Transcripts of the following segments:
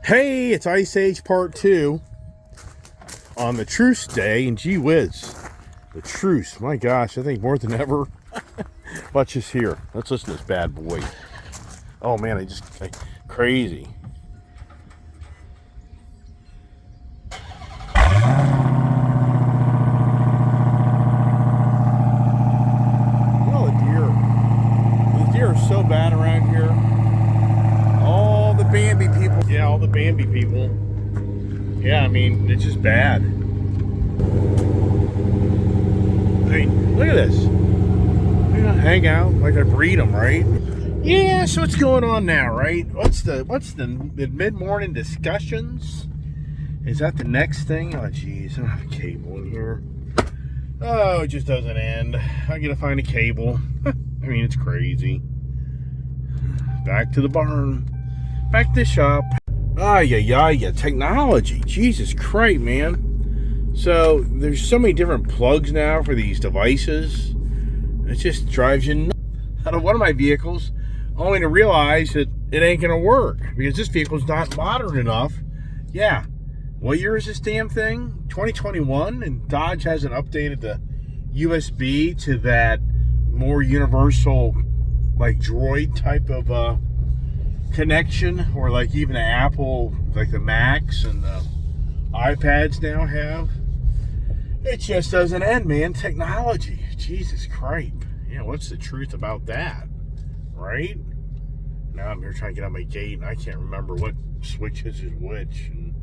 Hey, it's Ice Age Part 2 on the Truce Day, and gee whiz, the truce, my gosh, I think more than ever. Let's just hear. Let's listen to this bad boy. Oh man, crazy. Oh, the deer are so bad around here. All the Bambi people. Yeah, all the Bambi people. Yeah, I mean, it's just bad. I mean, look at this. You know, hang out like I breed them, right? Yeah, so what's going on now, right? What's the mid-morning discussions? Is that the next thing? Oh, geez, I don't have a cable in here. Oh, it just doesn't end. I gotta find a cable. I mean, it's crazy. Back to the barn. Back to the shop. Yeah, technology. Jesus Christ, man. So, there's so many different plugs now for these devices. It just drives you nuts. Out of one of my vehicles, only to realize that it ain't gonna work because this vehicle's not modern enough. Yeah. What year is this damn thing? 2021, and Dodge hasn't updated the USB to that more universal, like Droid type of connection, or like even the Apple, like the Macs and the iPads now have. It just doesn't end, man. Technology, Jesus Christ. Yeah, what's the truth about that, right? Now I'm here trying to get on my gate, and I can't remember what switches is which. And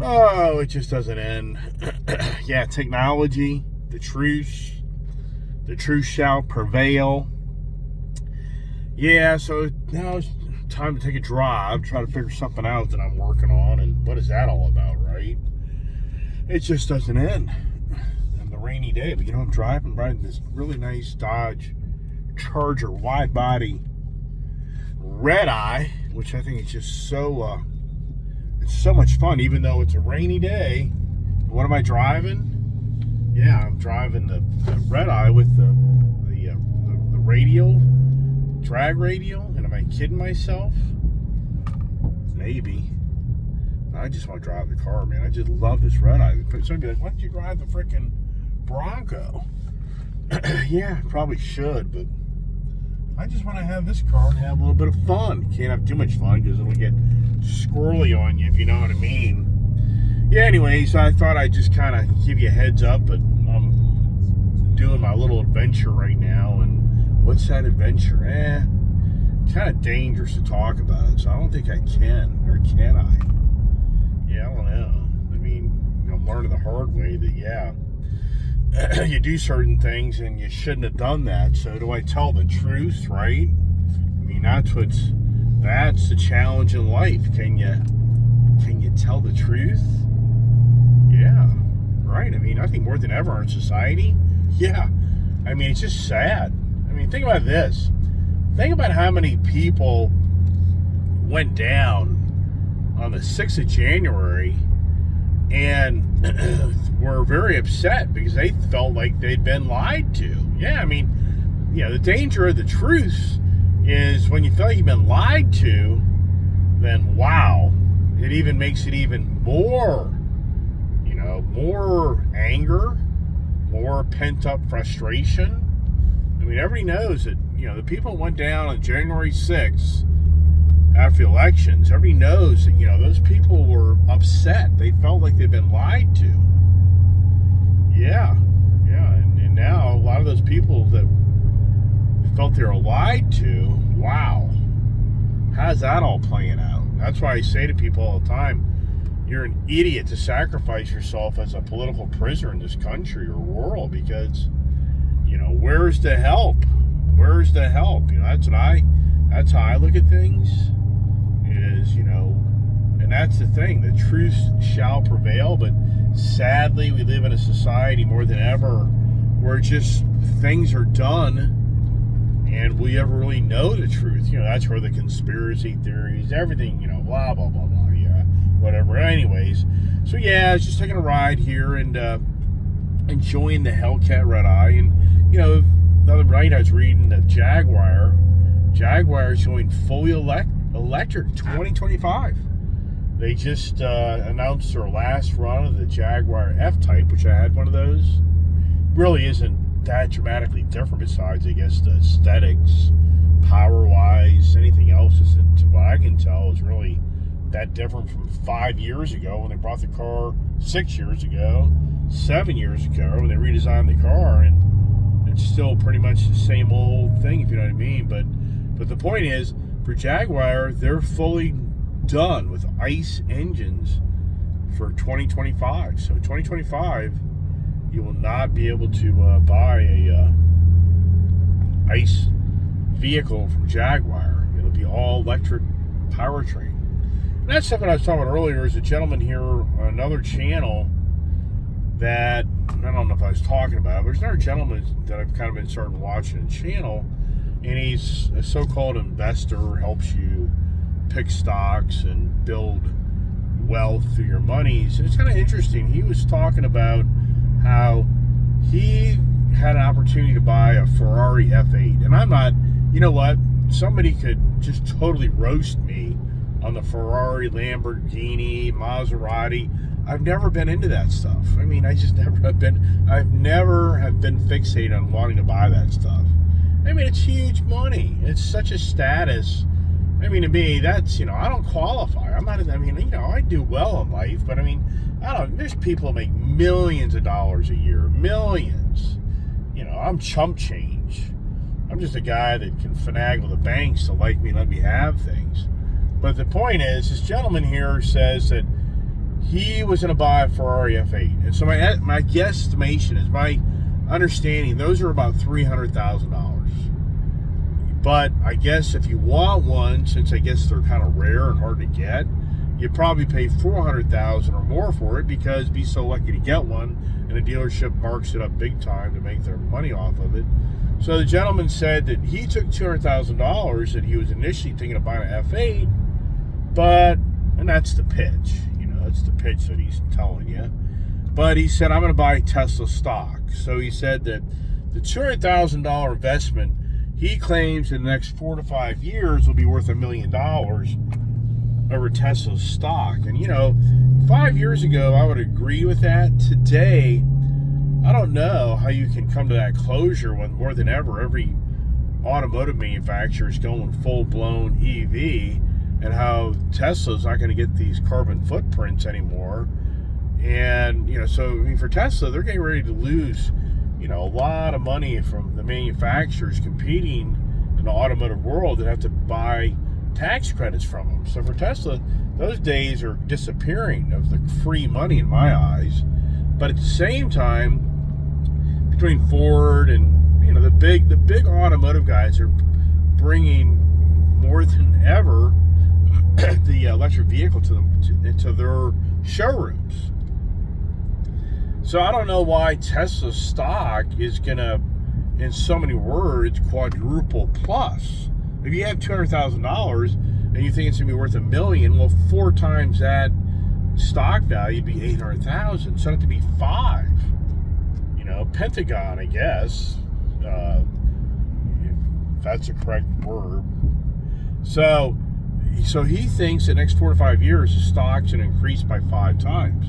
oh, it just doesn't end. Yeah, technology, the truth shall prevail. Yeah, so now it's time to take a drive, try to figure something out that I'm working on, and what is that all about, right? It just doesn't end. And the rainy day, but you know, I'm riding this really nice Dodge Charger wide body red eye, which I think is just so it's so much fun, even though it's a rainy day. What am I driving? Yeah, I'm driving the red eye with the radial, drag radial. And am I kidding myself? Maybe. I just want to drive the car, man. I just love this red eye. Somebody be like, why don't you drive the freaking Bronco? Yeah, probably should, but I just want to have this car and have a little bit of fun. Can't have too much fun because it'll get squirrely on you, if you know what I mean. Yeah, anyways, I thought I'd just kind of give you a heads up, but I'm doing my little adventure right now, and what's that adventure? Kind of dangerous to talk about it, so I don't think I can, or can I? Yeah, I don't know. I mean, I'm learning the hard way that, yeah, you do certain things and you shouldn't have done that. So do I tell the truth, right? I mean, that's the challenge in life. Can you tell the truth? Yeah, right. I mean, I think more than ever in society, yeah. I mean, it's just sad. I mean, think about this. Think about how many people went down on the 6th of January and were very upset because they felt like they'd been lied to. Yeah, I mean, you know, the danger of the truth is when you feel like you've been lied to, then wow, it even makes it even more, you know, more anger, more pent-up frustration. I mean, everybody knows that, you know, the people went down on January 6th after the elections. Everybody knows that, you know, those people were upset. They felt like they've been lied to. Yeah. And now a lot of those people that felt they were lied to, wow. How's that all playing out? That's why I say to people all the time, you're an idiot to sacrifice yourself as a political prisoner in this country or world, because, you know, where's the help? Where's the help? You know, that's how I look at things, is, you know, and that's the thing, the truth shall prevail. But sadly, we live in a society more than ever where just things are done and we ever really know the truth. You know, that's where the conspiracy theories, everything, you know, blah, blah, blah, blah, yeah, whatever. Anyways, so yeah, I was just taking a ride here and enjoying the Hellcat red eye. And, you know, the other night I was reading the Jaguar is going fully electric 2025. They just announced their last run of the Jaguar F-Type, which I had one of those. Really isn't that dramatically different besides, I guess, the aesthetics, power-wise. Anything else isn't, to what I can tell, is really that different from 5 years ago when they brought the car, 6 years ago, 7 years ago when they redesigned the car, and it's still pretty much the same old thing, if you know what I mean. But the point is, for Jaguar, they're fully done with ICE engines for 2025. So 2025, you will not be able to buy a ICE vehicle from Jaguar. It'll be all electric powertrain. And that's something I was talking about earlier. Is a gentleman here on another channel that, I don't know if I was talking about, but there's another gentleman that I've kind of been starting watching the channel, and he's a so-called investor, helps you pick stocks and build wealth through your monies. And it's kind of interesting. He was talking about how he had an opportunity to buy a Ferrari F8. And I'm not, you know what? Somebody could just totally roast me on the Ferrari, Lamborghini, Maserati. I've never been into that stuff. I mean, I've never have been fixated on wanting to buy that stuff. I mean, it's huge money. It's such a status. I mean, to me, that's, I don't qualify. I'm not, I do well in life, but there's people that make millions of dollars a year. Millions. I'm chump change. I'm just a guy that can finagle the banks to like me and let me have things. But the point is, this gentleman here says that he was going to buy a Ferrari F8. And so my guesstimation is, my understanding, those are about $300,000. But I guess if you want one, since I guess they're kind of rare and hard to get, you'd probably pay $400,000 or more for it, because be so lucky to get one, and the dealership marks it up big time to make their money off of it. So the gentleman said that he took $200,000 that he was initially thinking of buying an F8, and that's the pitch, that's the pitch that he's telling you. But he said, I'm going to buy Tesla stock. So he said that the $200,000 investment, he claims in the next 4 to 5 years will be worth $1 million over Tesla's stock. And 5 years ago, I would agree with that. Today, I don't know how you can come to that closure when more than ever, every automotive manufacturer is going full-blown EV, and how Tesla's not going to get these carbon footprints anymore. And, so for Tesla, they're getting ready to lose a lot of money from the manufacturers competing in the automotive world that have to buy tax credits from them. So for Tesla, those days are disappearing of the free money in my eyes. But at the same time, between Ford and the big automotive guys are bringing more than ever the electric vehicle into their showrooms. So I don't know why Tesla's stock is going to, in so many words, quadruple plus. If you have $200,000 and you think it's going to be worth $1 million, well, 4 times that stock value would be $800,000. So it'd have to be 5. Pentagon, I guess, if that's a correct word. So he thinks the next 4 to 5 years, the stock's going to increase by 5 times.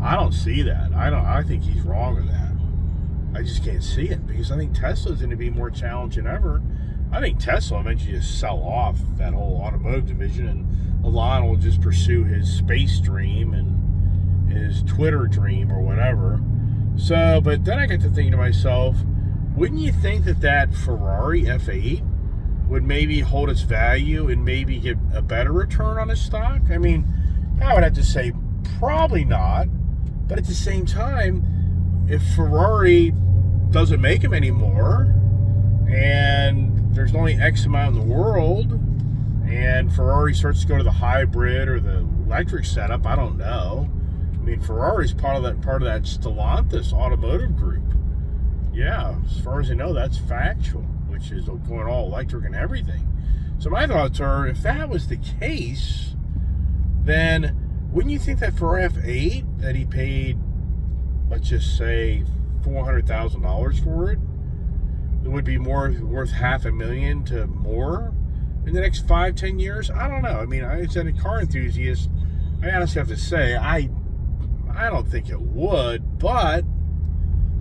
I don't see that. I think he's wrong on that. I just can't see it, because I think Tesla's going to be more challenged than ever. I think Tesla eventually just sell off that whole automotive division, and Elon will just pursue his space dream and his Twitter dream or whatever. So, but then I get to thinking to myself, wouldn't you think that Ferrari F8 would maybe hold its value and maybe get a better return on its stock? I would have to say probably not. But at the same time, if Ferrari doesn't make them anymore, and there's only X amount in the world, and Ferrari starts to go to the hybrid or the electric setup, I don't know. Ferrari's part of that Stellantis automotive group. Yeah, as far as I know, that's factual, which is going all electric and everything. So my thoughts are, if that was the case, then wouldn't you think that for F8 that he paid, let's just say, $400,000 for it, it would be worth $500,000 to more in the next 5-10 years? I don't know. As a car enthusiast, I honestly have to say, I don't think it would, but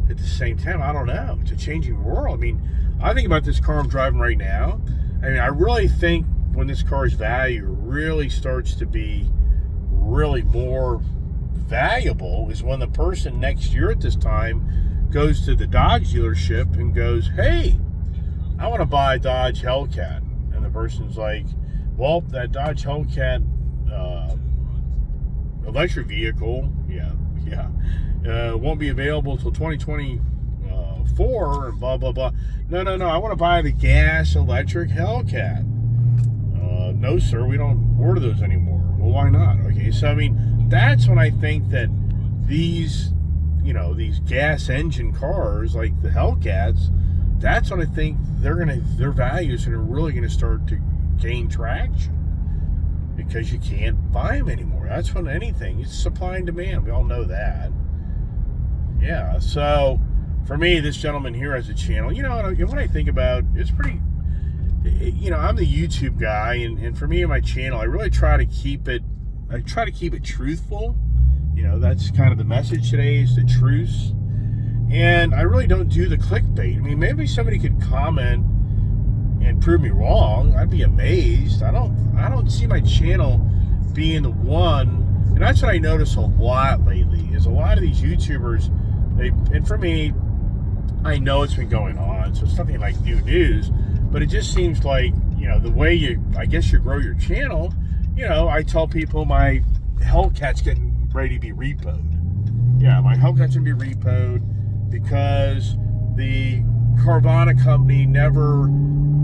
at the same time, I don't know. It's a changing world. I mean, I think about this car I'm driving right now. I mean, I really think when this car's value really starts to be really more valuable is when the person next year at this time goes to the Dodge dealership and goes, hey, I want to buy a Dodge Hellcat. And the person's like, well, that Dodge Hellcat electric vehicle, won't be available until 2024 and blah, blah, blah. No, I want to buy the gas electric Hellcat. No, sir, we don't order those anymore. Well, why not? Okay, so I mean, that's when I think that these gas engine cars like the Hellcats, that's when I think their values are really gonna start to gain traction because you can't buy them anymore. That's when it's supply and demand. We all know that. Yeah, so for me, this gentleman here has a channel. When I think about it's pretty. I'm the YouTube guy, and for me and my channel, I really try to keep it. I try to keep it truthful. That's kind of the message today is the truth. And I really don't do the clickbait. I mean, maybe somebody could comment and prove me wrong. I'd be amazed. I don't see my channel being the one, and that's what I notice a lot lately. Is a lot of these YouTubers, and for me, I know it's been going on, so it's nothing like new news. But it just seems like, the way you grow your channel, I tell people my Hellcat's getting ready to be repoed. Yeah, my Hellcat's going to be repoed because the Carvana company never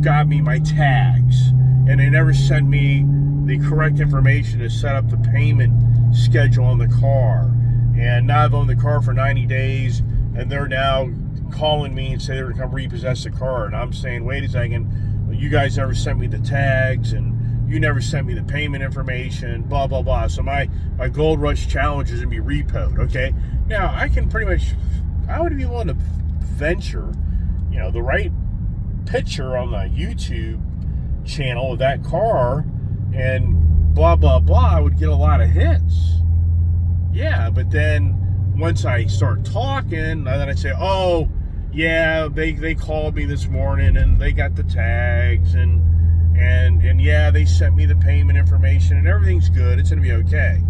got me my tags, and they never sent me the correct information to set up the payment schedule on the car. And now I've owned the car for 90 days, and they're now calling me and say they're going to come repossess the car, and I'm saying, wait a second, you guys never sent me the tags, and you never sent me the payment information, blah, blah, blah. So my Gold Rush Challenge is going to be repoed, okay? Now, I would be willing to venture, the right picture on the YouTube channel of that car, and blah, blah, blah, I would get a lot of hits. Yeah, but then once I start talking, and then I say, oh, yeah, they called me this morning and they got the tags and yeah, they sent me the payment information and everything's good. It's going to be okay.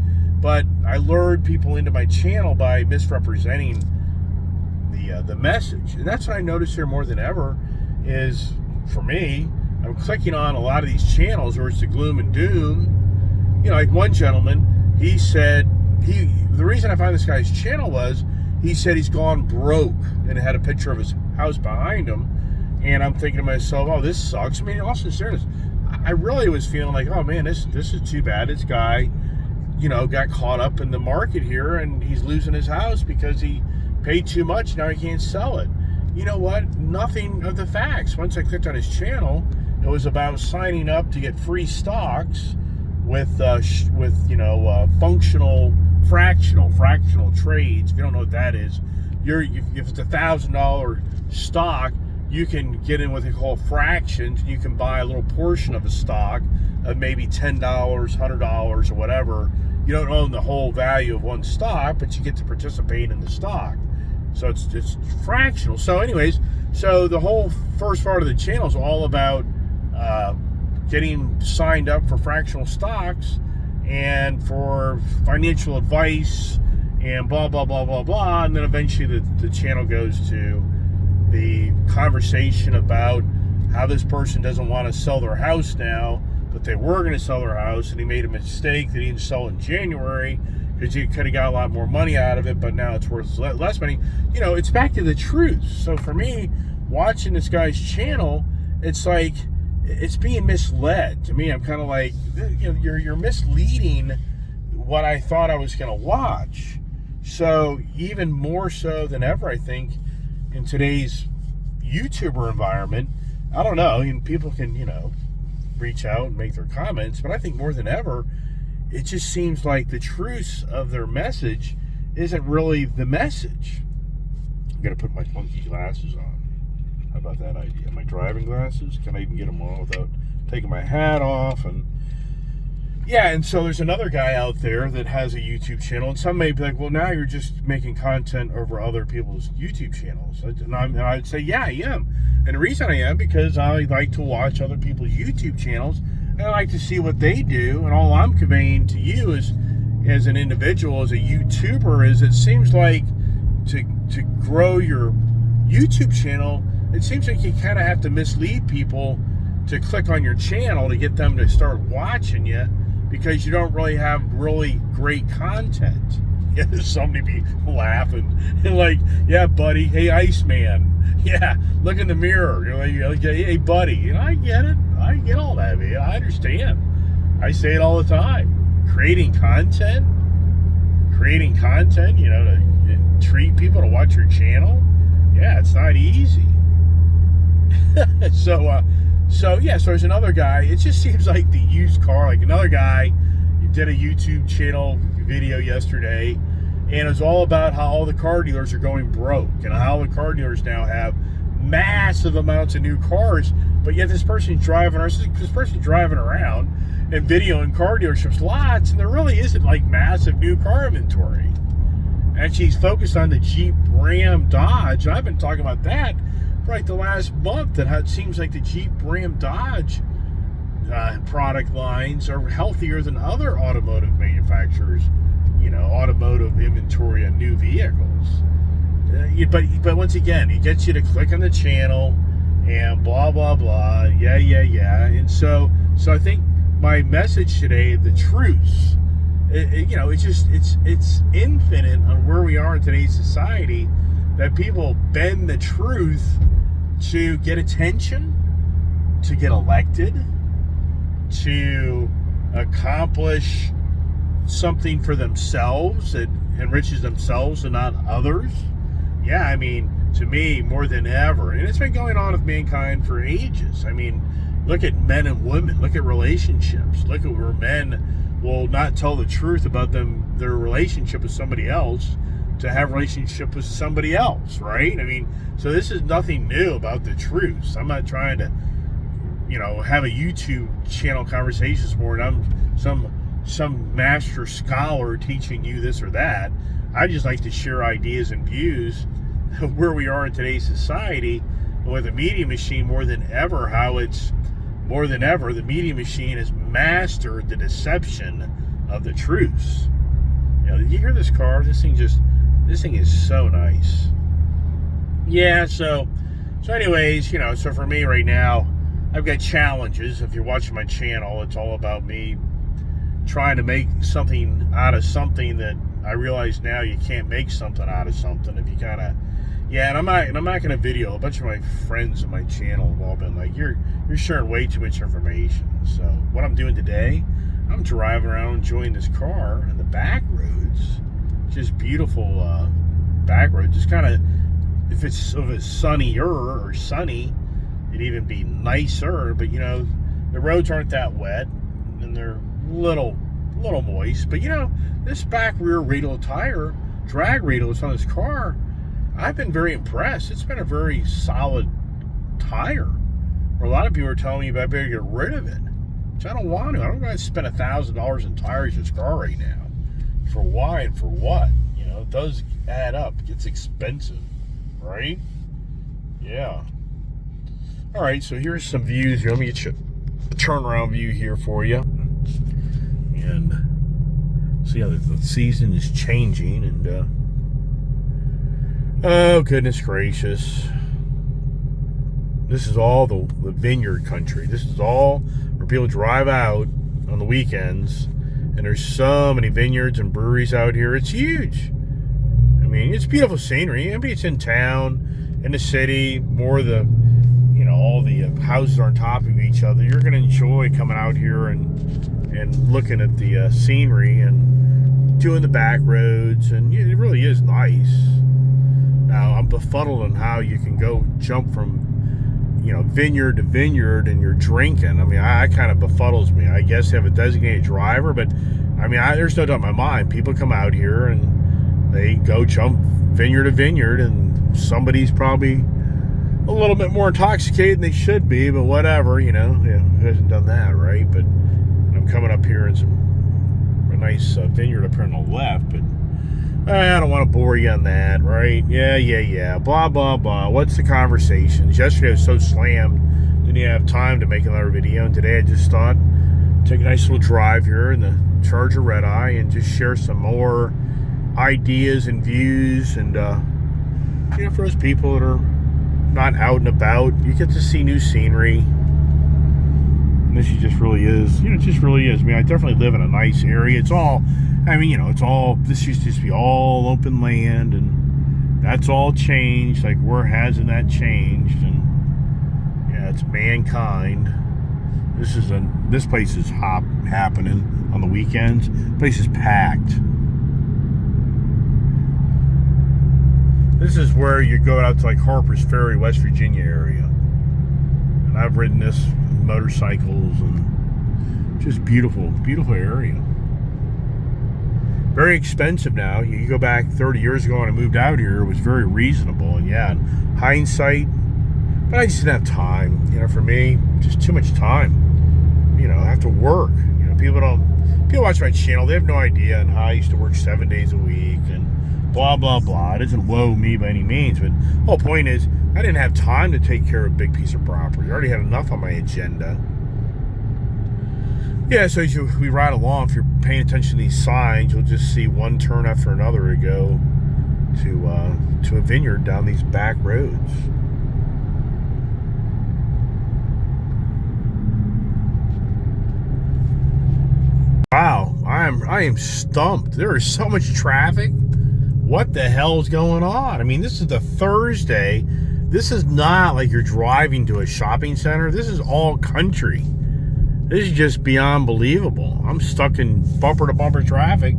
But I lured people into my channel by misrepresenting the message. And that's what I notice here more than ever is, for me, I'm clicking on a lot of these channels where it's the gloom and doom. Like one gentleman, he said, the reason I found this guy's channel was he said he's gone broke, and it had a picture of his house behind him. And I'm thinking to myself, oh, this sucks. I mean, in all sincerity, I really was feeling like, oh man, this is too bad. This guy, got caught up in the market here, and he's losing his house because he paid too much. Now he can't sell it. You know what? Nothing of the facts. Once I clicked on his channel, it was about signing up to get free stocks with functional fractional trades. If you don't know what that is, if it's $1,000 stock, you can get in what they call fractions. You can buy a little portion of a stock of maybe $10, $100, or whatever. You don't own the whole value of one stock, but you get to participate in the stock. So it's fractional. So anyways, the whole first part of the channel is all about getting signed up for fractional stocks and for financial advice and blah, blah, blah, blah, blah. And then eventually the channel goes to the conversation about how this person doesn't want to sell their house now, but they were going to sell their house, and he made a mistake that he didn't sell in January because he could have got a lot more money out of it, but now it's worth less money. It's back to the truth. So for me, watching this guy's channel, it's like, it's being misled. To me, I'm kind of like, you're misleading what I thought I was going to watch. So even more so than ever, I think, in today's YouTuber environment, I don't know, and people can, reach out and make their comments, but I think more than ever, it just seems like the truth of their message isn't really the message. I'm going to put my funky glasses on. How about that idea? My driving glasses, can I even get them on without taking my hat off? And Yeah, and so there's another guy out there that has a YouTube channel, and some may be like, well, now you're just making content over other people's YouTube channels. And I'd say, yeah, I am. And the reason I am, because I like to watch other people's YouTube channels, and I like to see what they do, and all I'm conveying to you is, as an individual, as a YouTuber, is it seems like to grow your YouTube channel, it seems like you kind of have to mislead people to click on your channel to get them to start watching you, because you don't really have really great content. Yeah, somebody be laughing and like, yeah, buddy, hey, Iceman, yeah, look in the mirror. You're like, hey, buddy. You know, I get it. I get all that, man. I understand. I say it all the time. Creating content, you know, to treat people to watch your channel. Yeah, it's not easy. So there's another guy. It just seems like the used car, like another guy did a YouTube channel video yesterday, and it was all about how all the car dealers are going broke and how the car dealers now have massive amounts of new cars, but yet this person's driving around and videoing car dealerships lots, and there really isn't like massive new car inventory. And she's focused on the Jeep, Ram, Dodge. I've been talking about that for like the last month, that it seems like the Jeep, Ram, Dodge product lines are healthier than other automotive manufacturers, you know, automotive inventory on new vehicles. But once again, it gets you to click on the channel and blah, blah, blah. Yeah. And so I think my message today, the truth, it's infinite on where we are in today's society, that people bend the truth to get attention, to get elected, to accomplish something for themselves that enriches themselves and not others. Yeah, I mean, to me, more than ever, and it's been going on with mankind for ages. I mean, look at men and women, look at relationships, look at where men will not tell the truth about their relationship with somebody else to have a relationship with somebody else, right? I mean, so this is nothing new about the truth. I'm not trying to, you know, have a YouTube channel conversations more, and I'm some master scholar teaching you this or that. I just like to share ideas and views of where we are in today's society with the media machine more than ever, the media machine has mastered the deception of the truths. You know, did you hear this car? This thing is so nice. Yeah, so anyways, you know, so for me right now, I've got challenges. If you're watching my channel, it's all about me trying to make something out of something that I realize now you can't make something out of something if you kind of, yeah. And I'm not going to video. A bunch of my friends on my channel have all been like, you're sharing way too much information. So what I'm doing today, I'm driving around enjoying this car and the back roads, just beautiful back roads. Just kind of, if it's sunnier or sunny, it'd even be nicer. But you know, the roads aren't that wet, and they're little moist. But you know, this back rear radial tire, drag radius on this car, I've been very impressed. It's been a very solid tire. Where a lot of people are telling me I better get rid of it, which I don't want to. I don't want to spend $1,000 in tires in this car right now. For why and for what? You know, it does add up. It's expensive, right? Yeah. All right, so here's some views here. Let me get you a turnaround view here for you. And see how the season is changing. And, oh, goodness gracious. This is all the vineyard country. This is all where people drive out on the weekends. And there's so many vineyards and breweries out here. It's huge. I mean, it's beautiful scenery. Maybe it's in town, in the city, more of the, you know, all the houses are on top of each other. You're going to enjoy coming out here and looking at the scenery and doing the back roads. And it really is nice. Now, I'm befuddled on how you can go jump from, you know, vineyard to vineyard and you're drinking. I mean, I kind of befuddles me. I guess they have a designated driver, but I mean, there's no doubt in my mind. People come out here and they go jump vineyard to vineyard, and somebody's probably a little bit more intoxicated than they should be, but whatever, you know, yeah, who hasn't done that, right? But I'm coming up here in a nice vineyard up here on the left, but I don't want to bore you on that, right? Yeah. Blah, blah, blah. What's the conversations? Yesterday I was so slammed, didn't even have time to make another video. And today I just thought, take a nice little drive here in the Charger Red Eye and just share some more ideas and views. And, you know, for those people that are not out and about, you get to see new scenery. And this just really is, you know, it just really is. I mean, I definitely live in a nice area. It's all, I mean, you know, it's all, this used to be all open land, and that's all changed. Like, where hasn't that changed? And yeah, it's mankind. This place is happening on the weekends. The place is packed. This is where you go out to like Harper's Ferry, West Virginia area. And I've ridden this motorcycles, and just beautiful, beautiful area. Very expensive now. You go back 30 years ago when I moved out here, it was very reasonable. And yeah, in hindsight, but I just didn't have time. You know, for me, just too much time. You know, I have to work. You know, people watch my channel, they have no idea and how I used to work 7 days a week and blah, blah, blah. It doesn't woe me by any means, but the whole point is I didn't have time to take care of a big piece of property. I already had enough on my agenda. Yeah, so as we ride along, if you're paying attention to these signs, you'll just see one turn after another to go to a vineyard down these back roads. Wow, I am stumped. There is so much traffic. What the hell's going on? I mean, this is the Thursday. This is not like you're driving to a shopping center. This is all country. This is just beyond believable. I'm stuck in bumper-to-bumper traffic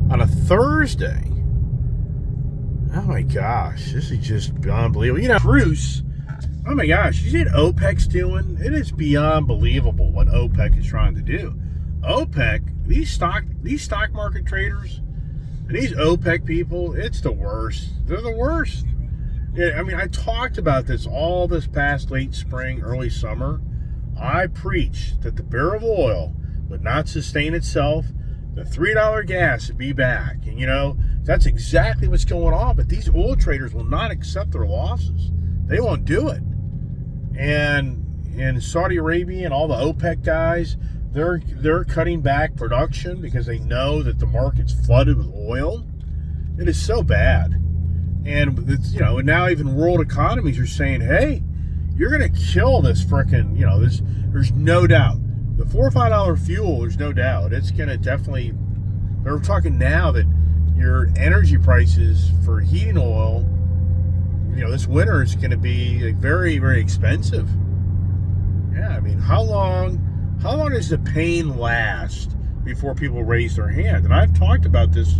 on a Thursday. Oh my gosh, this is just beyond believable. You know, Bruce, oh my gosh, you see what OPEC's doing? It is beyond believable what OPEC is trying to do. OPEC, these stock market traders, and these OPEC people, it's the worst. They're the worst. Yeah, I mean, I talked about this all this past late spring, early summer. I preached that the barrel of oil would not sustain itself. The $3 gas would be back. And, you know, that's exactly what's going on. But these oil traders will not accept their losses. They won't do it. And in Saudi Arabia and all the OPEC guys, they're cutting back production because they know that the market's flooded with oil. It is so bad. And, it's, you know, and now even world economies are saying, hey, you're going to kill this frickin', you know, there's no doubt. The $4 or $5 fuel, there's no doubt. It's going to definitely, they're talking now that your energy prices for heating oil, you know, this winter is going to be like very, very expensive. Yeah, I mean, how long does the pain last before people raise their hand? And I've talked about this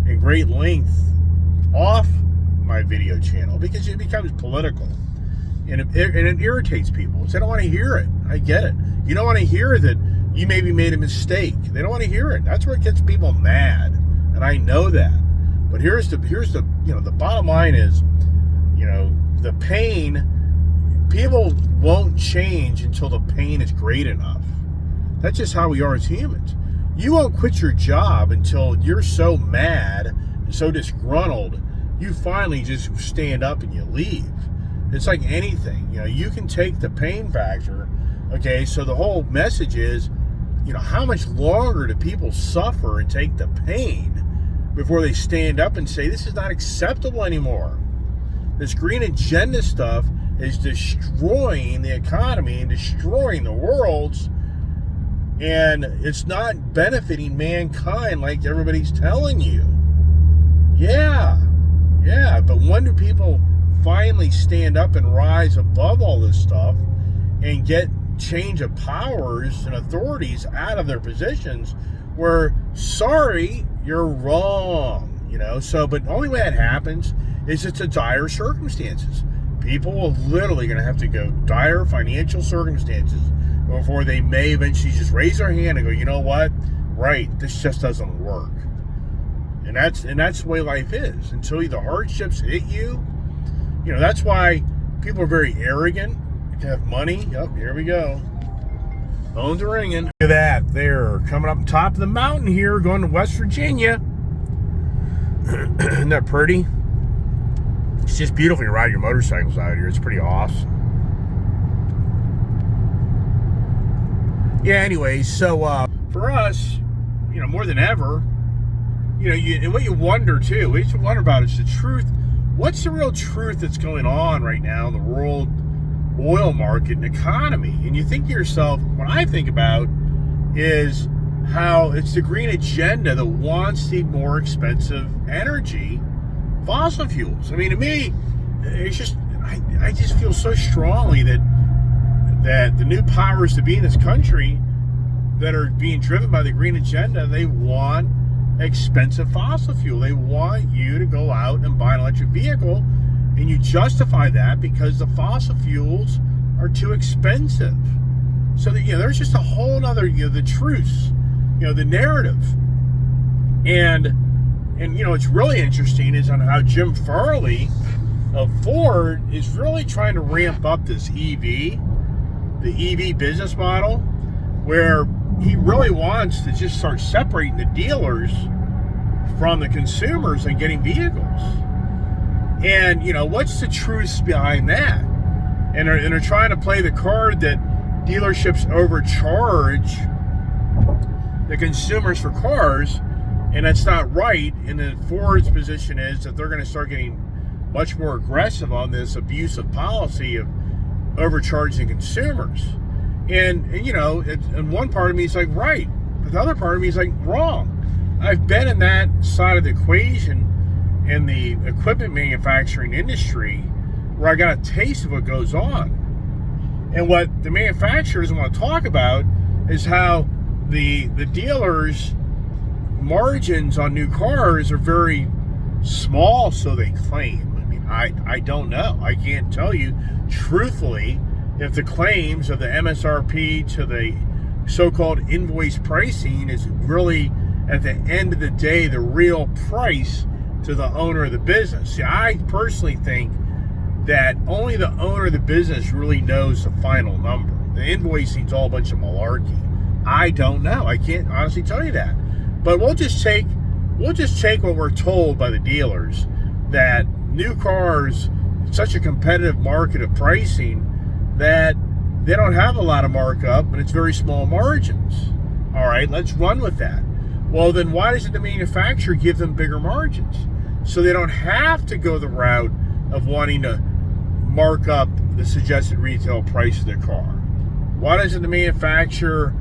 in great length off my video channel because it becomes political. And it irritates people. They don't want to hear it. I get it. You don't want to hear that you maybe made a mistake. They don't want to hear it. That's where it gets people mad. And I know that. But here's the you know, the bottom line is, you know, the pain, people won't change until the pain is great enough. That's just how we are as humans. You won't quit your job until you're so mad and so disgruntled, you finally just stand up and you leave. It's like anything, you know, you can take the pain factor. Okay, so the whole message is, you know, how much longer do people suffer and take the pain before they stand up and say, this is not acceptable anymore? This green agenda stuff is destroying the economy and destroying the world's, and it's not benefiting mankind like everybody's telling you. Yeah, but when do people finally stand up and rise above all this stuff and get change of powers and authorities out of their positions where, sorry, you're wrong, you know? So, but the only way that happens is it's a dire circumstances. People will literally going to have to go dire financial circumstances before they may eventually just raise their hand and go, you know what? Right, this just doesn't work. And that's the way life is. Until the hardships hit you, you know, that's why people are very arrogant to have money. Oh, here we go. Phones are ringing. Look at that. They're coming up top of the mountain here, going to West Virginia. Isn't that pretty? It's just beautiful to ride your motorcycles out here. It's pretty awesome. Yeah, anyways, so for us, more than ever, and what you wonder too, what you wonder about is the truth. What's the real truth that's going on right now in the world oil market and economy? And you think to yourself, what I think about is how it's the green agenda that wants the more expensive energy, fossil fuels. I mean, to me, it's just, I just feel so strongly that the new powers to be in this country that are being driven by the green agenda, they want expensive fossil fuel. They want you to go out and buy an electric vehicle, and you justify that because the fossil fuels are too expensive. So that, there's just a whole nother, the truths, the narrative. And it's really interesting is on how Jim Farley of Ford is really trying to ramp up this the EV business model, where he really wants to just start separating the dealers from the consumers and getting vehicles. And, what's the truth behind that? And they're trying to play the card that dealerships overcharge the consumers for cars, and that's not right. And then Ford's position is that they're going to start getting much more aggressive on this abusive policy of overcharging consumers. And one part of me is like, right. But the other part of me is like, wrong. I've been in that side of the equation in the equipment manufacturing industry where I got a taste of what goes on. And what the manufacturers want to talk about is how the dealers' margins on new cars are very small, so they claim. I mean, I don't know. I can't tell you truthfully if the claims of the MSRP to the so-called invoice pricing is really, at the end of the day, the real price to the owner of the business. See, I personally think that only the owner of the business really knows the final number. The invoicing is all a bunch of malarkey. I don't know. I can't honestly tell you that. But we'll just take what we're told by the dealers, that new cars, such a competitive market of pricing, that they don't have a lot of markup and it's very small margins. All right, let's run with that. Well, then why doesn't the manufacturer give them bigger margins? So they don't have to go the route of wanting to mark up the suggested retail price of their car. Why doesn't the manufacturer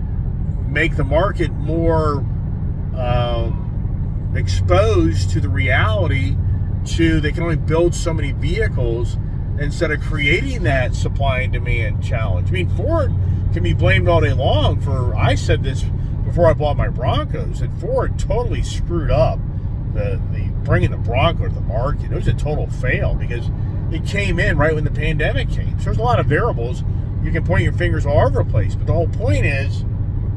make the market more exposed to the reality they can only build so many vehicles instead of creating that supply and demand challenge? I mean, Ford can be blamed all day long for, I said this before I bought my Broncos, that Ford totally screwed up the bringing the Bronco to the market. It was a total fail because it came in right when the pandemic came. So there's a lot of variables. You can point your fingers all over the place, but the whole point is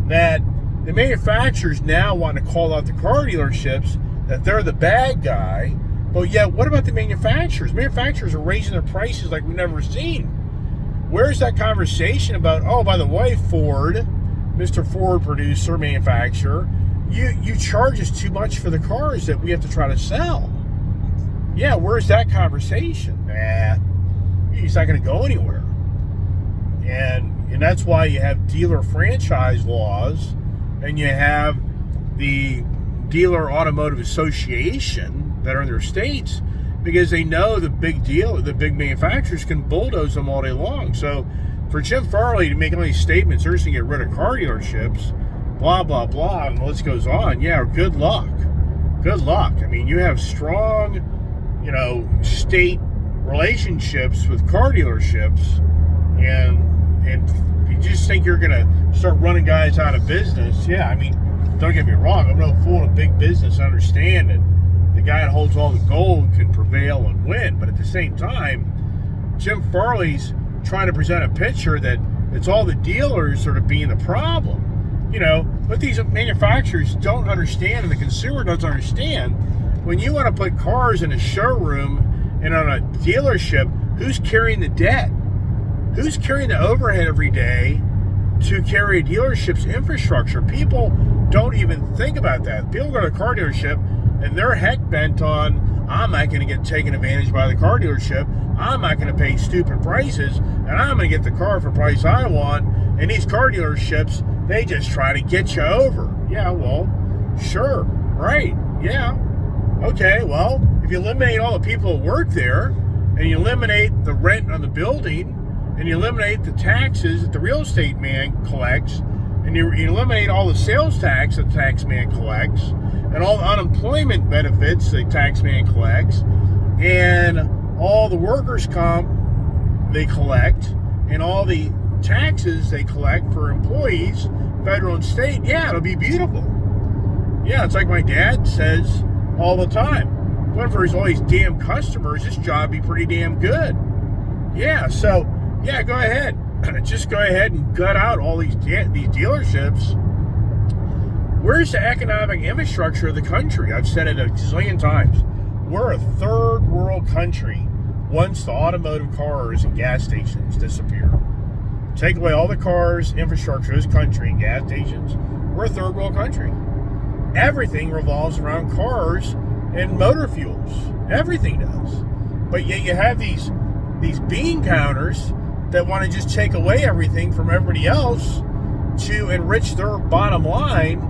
that the manufacturers now want to call out the car dealerships that they're the bad guy. But yet, what about the manufacturers? Manufacturers are raising their prices like we've never seen. Where's that conversation about, oh, by the way, Ford, Mr. Ford producer, manufacturer, you charge us too much for the cars that we have to try to sell? Yeah, where's that conversation? Nah, he's not going to go anywhere. And that's why you have dealer franchise laws, and you have the Dealer Automotive Association that are in their states, because they know the big manufacturers can bulldoze them all day long. So for Jim Farley to make all these statements, they're just going to get rid of car dealerships, blah, blah, blah, and the list goes on. Yeah, good luck. Good luck. I mean, you have strong, state relationships with car dealerships, and you just think you're going to start running guys out of business. Yeah, I mean, don't get me wrong. I'm no fool in a big business. I understand that the guy that holds all the gold can prevail and win. But at the same time, Jim Farley's trying to present a picture that it's all the dealers sort of being the problem. But these manufacturers don't understand, and the consumer doesn't understand. When you want to put cars in a showroom and on a dealership, who's carrying the debt? Who's carrying the overhead every day to carry a dealership's infrastructure. People don't even think about that. People go to a car dealership and they're heck bent on, I'm not going to get taken advantage by the car dealership. I'm not going to pay stupid prices, and I'm going to get the car for the price I want. And these car dealerships, they just try to get you over. Yeah, well, sure, right, yeah. Okay, well, if you eliminate all the people who work there, and you eliminate the rent on the building, and you eliminate the taxes that the real estate man collects, and you eliminate all the sales tax that the tax man collects, and all the unemployment benefits the tax man collects, and all the workers' comp they collect, and all the taxes they collect for employees, federal and state, yeah, it'll be beautiful. Yeah, it's like my dad says all the time. But for all these damn customers, this job would be pretty damn good. Yeah, so, yeah, go ahead. Just go ahead and gut out all these dealerships. Where's the economic infrastructure of the country? I've said it a zillion times. We're a third world country once the automotive cars and gas stations disappear. Take away all the cars, infrastructure of this country, and gas stations, we're a third world country. Everything revolves around cars and motor fuels. Everything does. But yet you have these bean counters that want to just take away everything from everybody else to enrich their bottom line.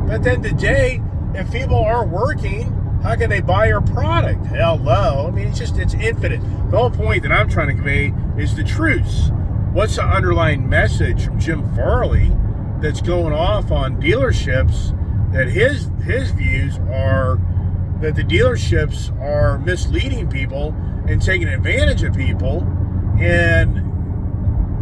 But then today, if people aren't working, how can they buy your product? Hello. I mean, it's infinite. The whole point that I'm trying to convey is the truth. What's the underlying message from Jim Farley that's going off on dealerships, that his views are that the dealerships are misleading people and taking advantage of people, and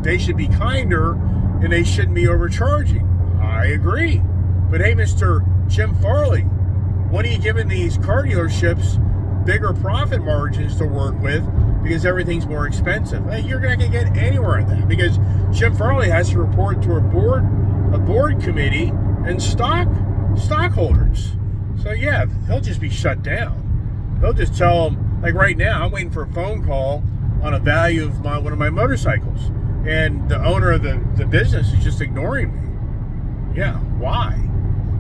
they should be kinder and they shouldn't be overcharging. I agree. But hey, Mr. Jim Farley, when are you giving these car dealerships bigger profit margins to work with because everything's more expensive? Hey, you're not going to get anywhere in that because Jim Farley has to report to a board committee and stockholders. So yeah, he'll just be shut down. They'll just tell him, like right now, I'm waiting for a phone call on a value of one of my motorcycles, and the owner of the business is just ignoring me. Yeah, why?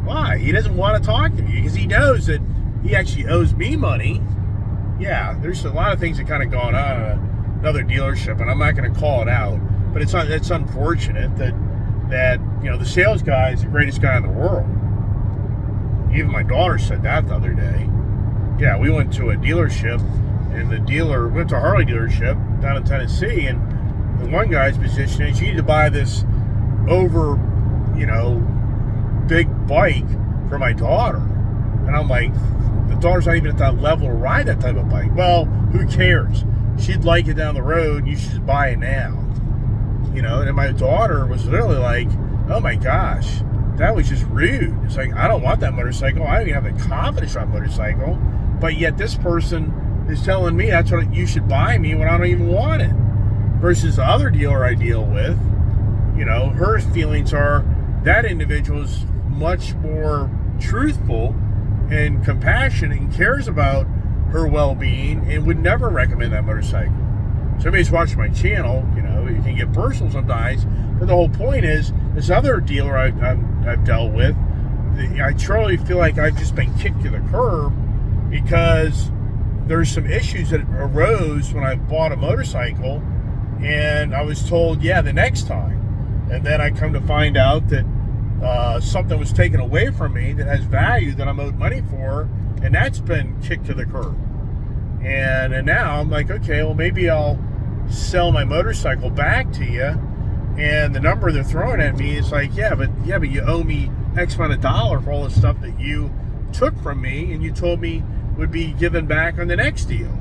Why? He doesn't want to talk to me because he knows that he actually owes me money. Yeah, there's a lot of things that kind of gone on at another dealership, and I'm not going to call it out, but it's unfortunate that the sales guy is the greatest guy in the world. Even my daughter said that the other day. Yeah, we went to a dealership, and went to a Harley dealership down in Tennessee, and the one guy's position is you need to buy this big bike for my daughter. And I'm like, the daughter's not even at that level to ride that type of bike. Well, who cares? She'd like it down the road, you should just buy it now. And my daughter was literally like, oh my gosh, that was just rude. It's like, I don't want that motorcycle. I don't even have the confidence on that motorcycle. But yet this person is telling me that's what you should buy me when I don't even want it. Versus the other dealer I deal with, her feelings are that individual is much more truthful and compassionate and cares about her well-being and would never recommend that motorcycle. So everybody's watching my channel, you can get personal sometimes, but the whole point is, this other dealer I've dealt with, I truly feel like I've just been kicked to the curb because there's some issues that arose when I bought a motorcycle, and I was told, yeah, the next time. And then I come to find out that something was taken away from me that has value that I'm owed money for, and that's been kicked to the curb. And now I'm like, okay, well, maybe I'll sell my motorcycle back to you. And the number they're throwing at me is like, yeah, but you owe me X amount of dollar for all the stuff that you took from me and you told me would be given back on the next deal.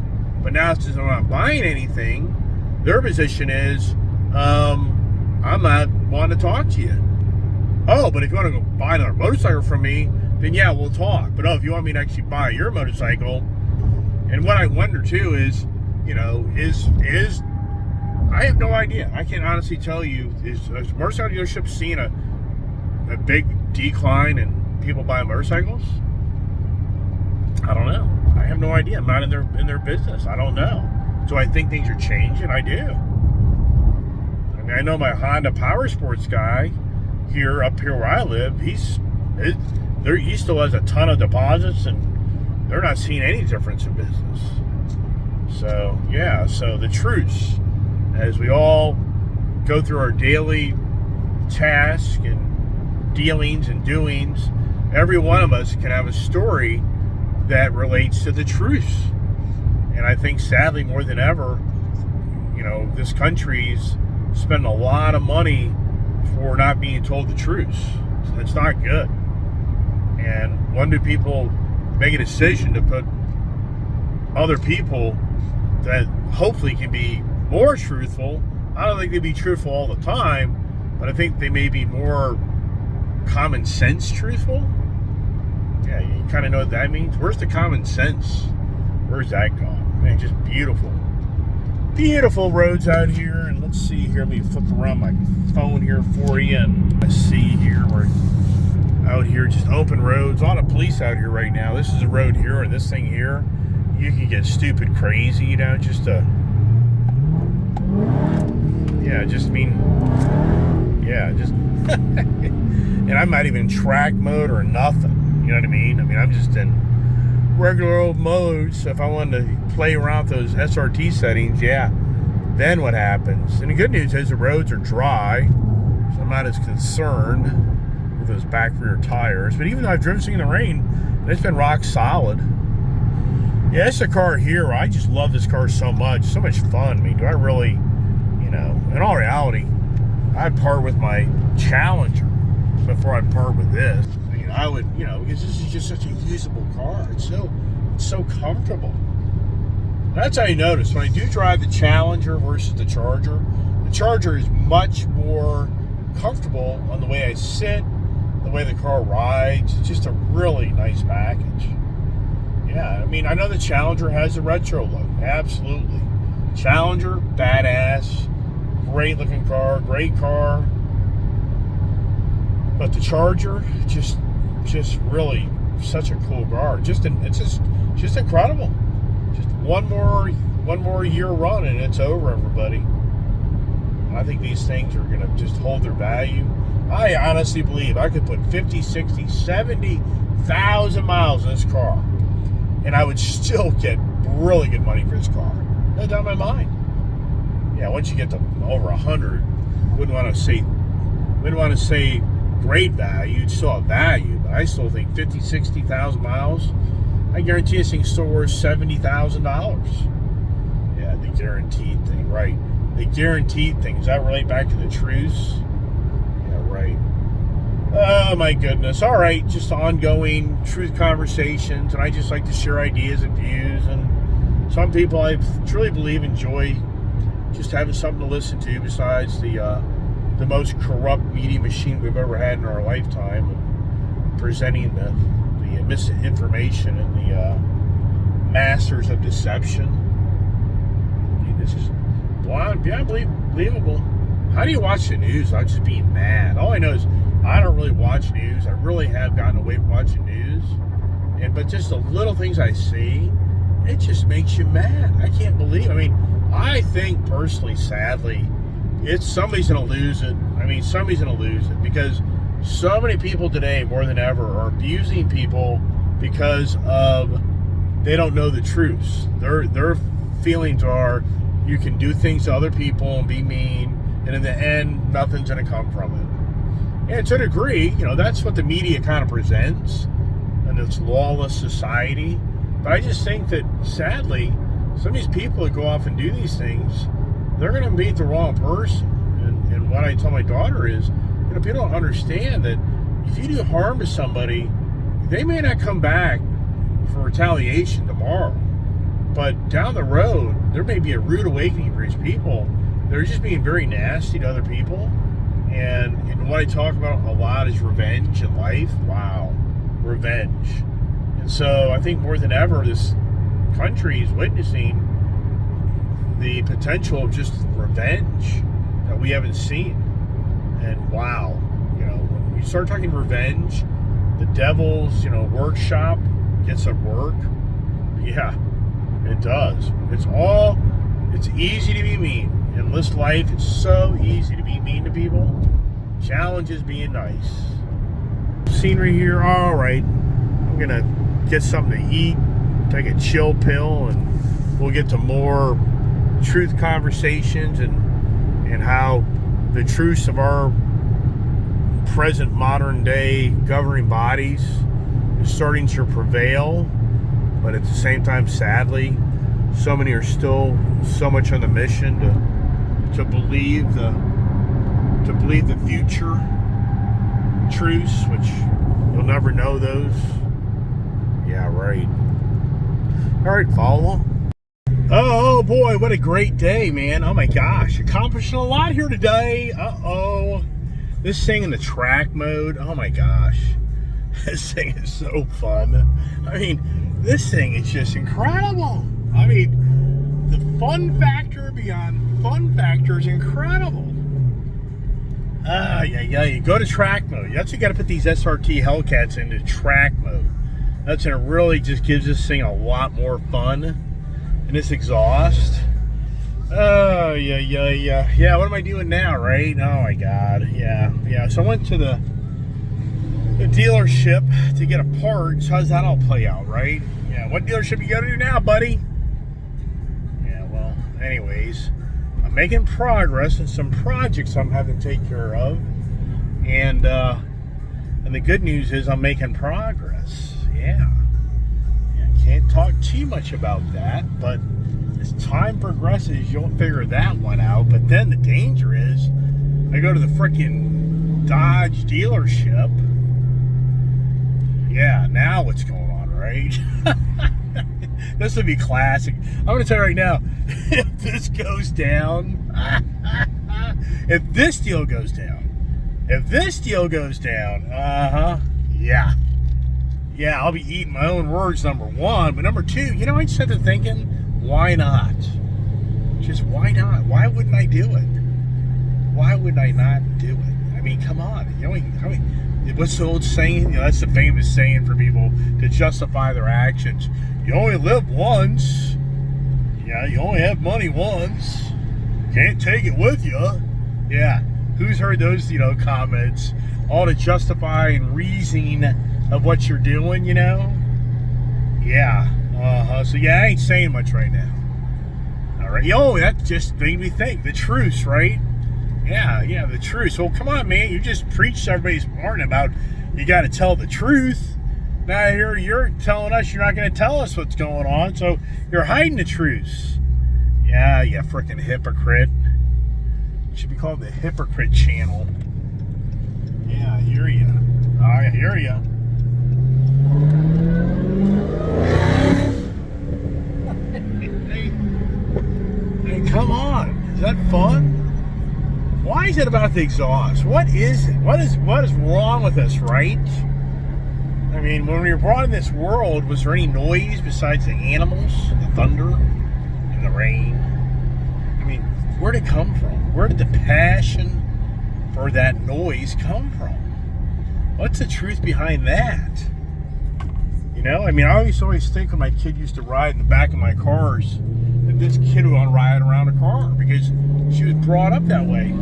But now since I'm not buying anything, their position is, I'm not wanting to talk to you. Oh, but if you want to go buy another motorcycle from me, then yeah, we'll talk. But if you want me to actually buy your motorcycle, and what I wonder too is, is I have no idea. I can't honestly tell you, is motorcycle dealerships seeing a big decline in people buying motorcycles? I don't know. I have no idea. I'm not in their business. I don't know. Do I think things are changing? I do. mean, I know my Honda Power Sports guy up here where I live, he still has a ton of deposits, and they're not seeing any difference in business. So, yeah, so the truce, as we all go through our daily tasks and dealings and doings, every one of us can have a story that relates to the truce. And I think, sadly, more than ever, this country's spending a lot of money for not being told the truth. It's not good. And when do people make a decision to put other people that hopefully can be more truthful? I don't think they'd be truthful all the time, but I think they may be more common sense truthful. Yeah, you kind of know what that means. Where's the common sense? Where's that gone? Man, just beautiful. Beautiful roads out here. And let's see here. Let me flip around my phone here for you. And I see here we're out here, just open roads. A lot of police out here right now. This is a road here, and this thing here, you can get stupid crazy, just and I'm not even in track mode or nothing. You know what I mean? I'm just in regular old mode. So if I wanted to play around with those SRT settings, then what happens? And the good news is the roads are dry, so I'm not as concerned with those back rear tires. But even though I've driven in the rain, it's been rock solid. Yeah, it's a car here. I just love this car so much. So much fun. Do I really, in all reality, I'd part with my Challenger before I'd part with this. I would, because this is just such a usable car. It's so comfortable. That's how you notice when I do drive the Challenger versus the Charger is much more comfortable on the way I sit, the way the car rides. It's just a really nice package. Yeah, I know the Challenger has a retro look. Absolutely. Challenger, badass, great looking car, great car. But the Charger, just really such a cool car. It's just incredible. Just one more year run and it's over, everybody. I think these things are going to just hold their value. I honestly believe I could put 50, 60, 70,000 miles in this car, and I would still get really good money for this car. No doubt in my mind. Yeah, once you get to over 100, wouldn't want to say great value. You'd still have value, but I still think 50, 60,000 miles, I guarantee this thing's still worth $70,000. Yeah, the guaranteed thing, right? The guaranteed thing. Does that relate back to the truce? Yeah, right. Oh, my goodness. All right, just ongoing truth conversations, and I just like to share ideas and views, and some people I truly believe enjoy just having something to listen to besides the most corrupt media machine we've ever had in our lifetime, of presenting the misinformation and the masters of deception. This is beyond believable. How do you watch the news without just being mad? All I know is I don't really watch news. I really have gotten away from watching news, but just the little things I see, it just makes you mad. I can't believe. I think personally, sadly, somebody's going to lose it. Somebody's going to lose it because so many people today, more than ever, are abusing people because they don't know the truth. Their feelings are you can do things to other people and be mean, and in the end, nothing's going to come from it. And to a degree, that's what the media kind of presents, and it's lawless society. But I just think that, sadly, some of these people that go off and do these things, they're going to meet the wrong person. And what I tell my daughter is, people don't understand that if you do harm to somebody, they may not come back for retaliation tomorrow. But down the road, there may be a rude awakening for these people. They're just being very nasty to other people. And what I talk about a lot is revenge in life. Wow, revenge. And so I think more than ever, this country is witnessing the potential of just revenge that we haven't seen. And wow, when you start talking revenge, the devil's, workshop gets at work. Yeah, it does. It's easy to be mean. In this life, it's so easy to be mean to people. Challenge is being nice. Scenery here, all right. I'm gonna get something to eat, take a chill pill, and we'll get to more truth conversations and how the truths of our present modern day governing bodies is starting to prevail. But at the same time, sadly, so many are still so much on the mission to believe the future truths, which you'll never know those. Yeah, right. All right, follow. Oh boy, what a great day, man. Oh my gosh, accomplishing a lot here today. Uh-oh. This thing in the track mode, oh my gosh. This thing is so fun. I mean, this thing is just incredible. I mean, the fun factor beyond fun factor is incredible. Yeah. You go to track mode. That's what you got to put these SRT Hellcats into track mode. That's when it really just gives this thing a lot more fun. And this exhaust. Oh, yeah. What am I doing now, right? Oh my God. Yeah. So I went to the dealership to get a part. So how's that all play out, right? Yeah. What dealership you got to do now, buddy? Yeah. Well, anyways, I'm making progress in some projects I'm having to take care of, and the good news is I'm making progress. Yeah. Can't talk too much about that, but as time progresses, you'll figure that one out. But then the danger is, I go to the freaking Dodge dealership. Yeah, now what's going on, right? This would be classic. I'm going to tell you right now, if this goes down, if this deal goes down, yeah, I'll be eating my own words, number one. But number two, I just started thinking, why not? Just why not? Why wouldn't I do it? Why would I not do it? I mean, come on. What's the old saying? That's the famous saying for people to justify their actions. You only live once. Yeah, you only have money once. Can't take it with you. Yeah, who's heard those, comments? All to justify and reason of what you're doing, Yeah. So yeah, I ain't saying much right now. All right. That just made me think. The truth, right? Yeah, the truth. Well, come on, man. You just preached to everybody's morning about you got to tell the truth. Now here you're telling us you're not going to tell us what's going on, so you're hiding the truth. Yeah, you freaking hypocrite. It should be called the Hypocrite Channel. Yeah, I hear you. I hear you. Hey, come on. Is that fun? Why is it about the exhaust? What is it? What is wrong with us, right? I mean, when we were brought in this world, was there any noise besides the animals, the thunder, and the rain? I mean, where did it come from? Where did the passion for that noise come from? What's the truth behind that? I always think when my kid used to ride in the back of my cars, that this kid would want to ride around a car because she was brought up that way.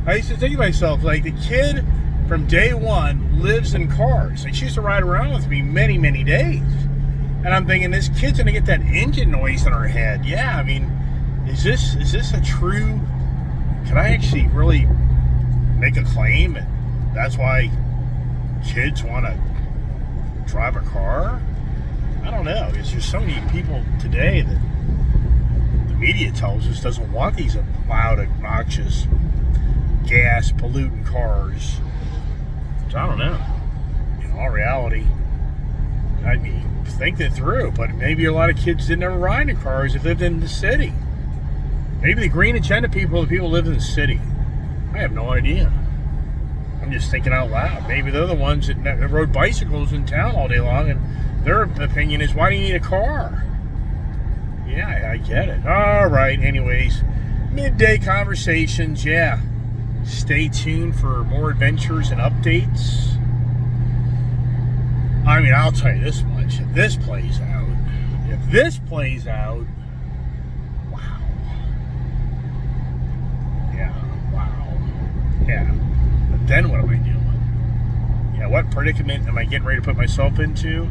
I used to think to myself, like, the kid from day one lives in cars. Like, she used to ride around with me many, many days. And I'm thinking, this kid's going to get that engine noise in her head. Yeah, is this a true... Can I actually really make a claim that that's why kids want to drive a car? I don't know. There's just so many people today that the media tells us doesn't want these loud, obnoxious, gas polluting cars. So I don't know. In all reality, I'd be thinking it through, but maybe a lot of kids didn't ever ride in cars that lived in the city. Maybe the green agenda people live in the city. I have no idea. I'm just thinking out loud. Maybe they're the ones that rode bicycles in town all day long, and their opinion is, why do you need a car? Yeah, I get it. All right, anyways, midday conversations, yeah. Stay tuned for more adventures and updates. I'll tell you this much. If this plays out, if this plays out, wow. Yeah, wow. Yeah. But then what am I doing? Yeah, what predicament am I getting ready to put myself into?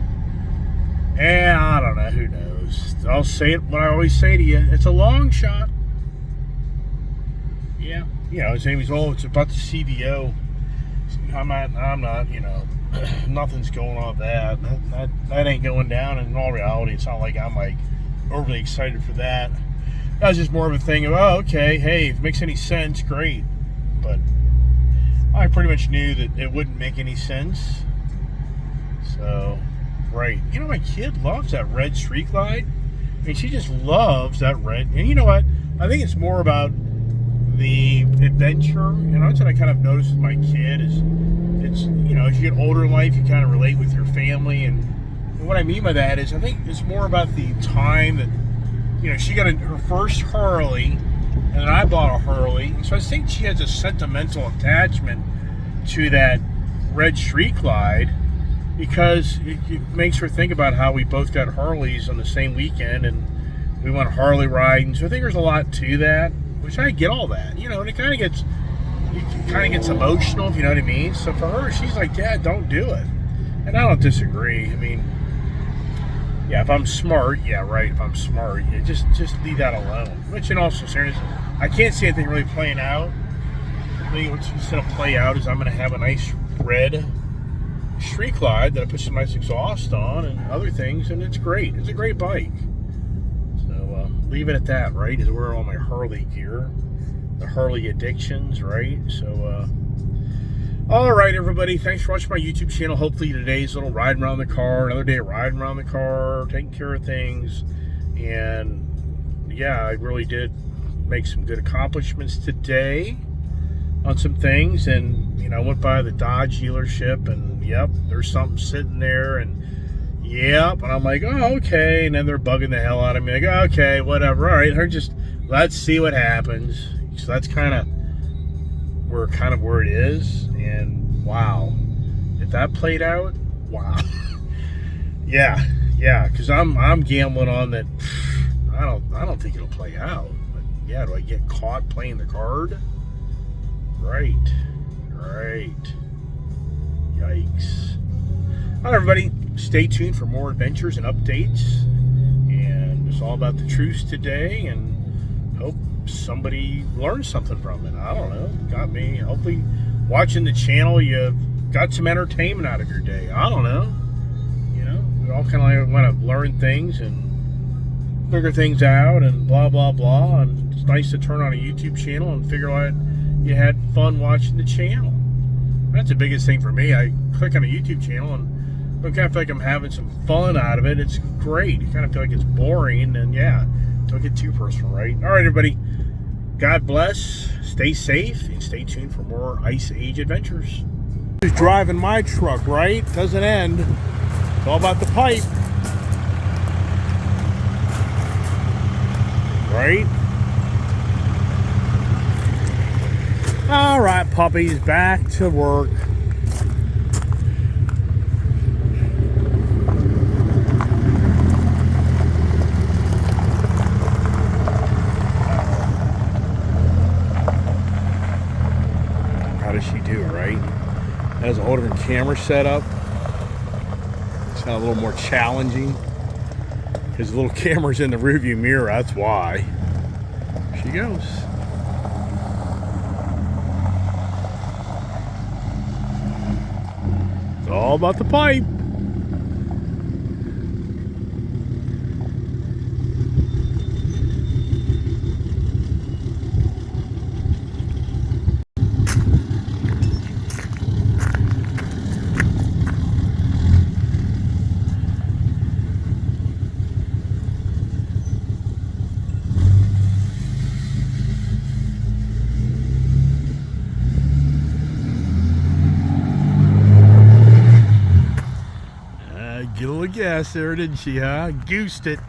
And I don't know, who knows? I'll say it what I always say to you. It's a long shot. Yeah. You know, his name is, oh, it's about the CVO. I'm not, you know, nothing's going on with that. That ain't going down. And in all reality, it's not like I'm like overly excited for that. That was just more of a thing of, oh, okay, hey, if it makes any sense, great. But I pretty much knew that it wouldn't make any sense. So, right. You know, my kid loves that red Street Glide. I mean, she just loves that red. And you know what? I think it's more about the adventure. And that's what I kind of noticed with my kid is, it's, you know, as you get older in life, you kind of relate with your family. And what I mean by that is I think it's more about the time that, you know, she got her first Harley, and then I bought a Harley. And so I think she has a sentimental attachment to that red Street Glide because it makes her think about how we both got Harleys on the same weekend and we went Harley riding. So I think there's a lot to that, which I get all that, you know, and it kind of gets emotional, if you know what I mean. So for her, she's like, Dad, don't do it. And I don't disagree. I mean, yeah, if I'm smart, yeah, right, if I'm smart, yeah, just leave that alone. Which in all sincerity, I can't see anything really playing out. I think what's going to play out is I'm going to have a nice red Street Glide that I put some nice exhaust on and other things, and it's great. It's a great bike. So leave it at that, right? Is where all my Harley gear, the Harley addictions, right? So, all right, everybody. Thanks for watching my YouTube channel. Hopefully today's little riding around the car, another day of riding around the car, taking care of things, and yeah, I really did make some good accomplishments today on some things. And you know, I went by the Dodge dealership, and yep, there's something sitting there, and yep, and I'm like, oh, okay. And then they're bugging the hell out of me. Like, okay, whatever. All right, let's see what happens. So that's kind of where it is. And wow, if that played out, wow. yeah, because I'm gambling on that. I don't think it'll play out. But yeah, do I get caught playing the card? Right. Yikes. All right, everybody, stay tuned for more adventures and updates. And it's all about the truce today, and hope somebody learned something from it. I don't know. Got me. Hopefully, watching the channel, you got some entertainment out of your day. I don't know. You know, we all kind of like want to learn things and figure things out and blah, blah, blah. And it's nice to turn on a YouTube channel and figure out you had fun watching the channel. That's the biggest thing for me. I click on a YouTube channel and I kind of feel like I'm having some fun out of it. It's great. You kind of feel like it's boring, and yeah, don't get too personal, right? All right, everybody. God bless. Stay safe and stay tuned for more Ice Age adventures. Just driving my truck, right? Doesn't end. It's all about the pipe, right? All right, puppies, back to work. How does she do, right? That has a whole different camera setup. It's not a little more challenging. His little camera's in the rearview mirror, that's why. She goes. It's all about the pipe. Get a little gas there, didn't she, huh? Goosed it.